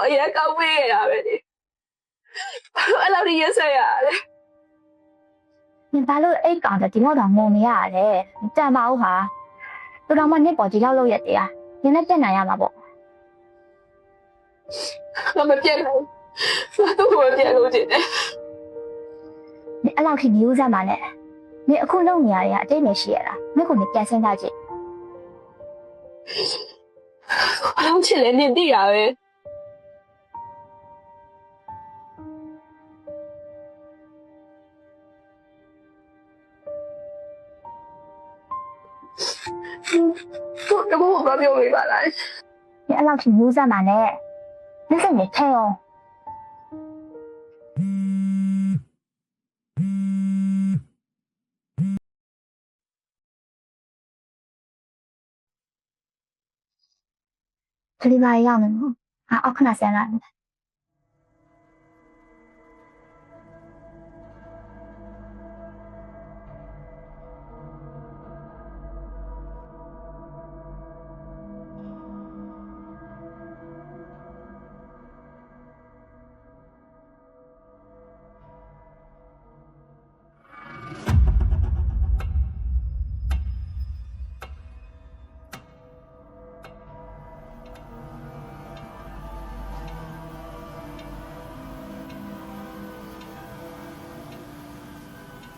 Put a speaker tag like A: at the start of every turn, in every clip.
A: အရင်ကောင်းပေးရတာပဲလေအဲ့လိုရဆက်ရတယ်
B: 你把路A讲的地方都蒙你啊嘞，站吧我哈，都让我你保持条路也得啊，你那变哪样嘛不？
A: ငါမပြတ်နိုင်ငါတို့မပြတ်လို့ကျင်တယ်
B: 你阿拉去牛在嘛嘞？你အခု弄你啊呀，这没事啦，没可能改善大姐。
A: လုံးချစ်လည်းနင်သိတာပဲတို့တော့ဘာပြောမိပါလား
B: 你阿拉去牛在嘛嘞？你是没看哦？这里吧一样的呢，啊，奥克纳先来。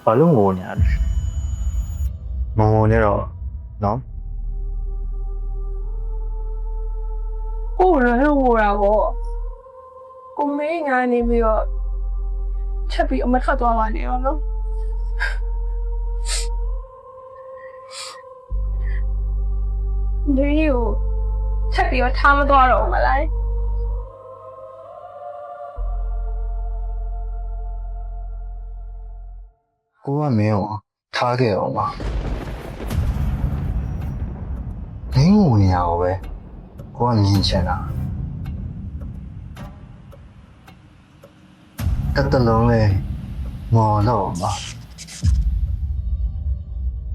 C: ဘာလို့ငိုနေရလဲမငိုနေတော့နော်
A: ကိုယ်လည်းဟိုတာပေါ့ကိုမေးညာနေပြီးတော့ချက်ပြီးအမထွက်သွားပါနဲ့ရောနော်ဒီကိုချက်ပြီးတော့ထားမသွားတော့မလား
C: ကိုကမင်းကိုထားခဲ့အောင်ပါမင်းငိုနေရအောင်ပဲကိုကမြင်ချင်တာတစ်တလုံးလေးငေါ်တော့ပါ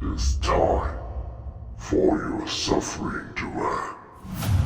D: It's time for your suffering to end.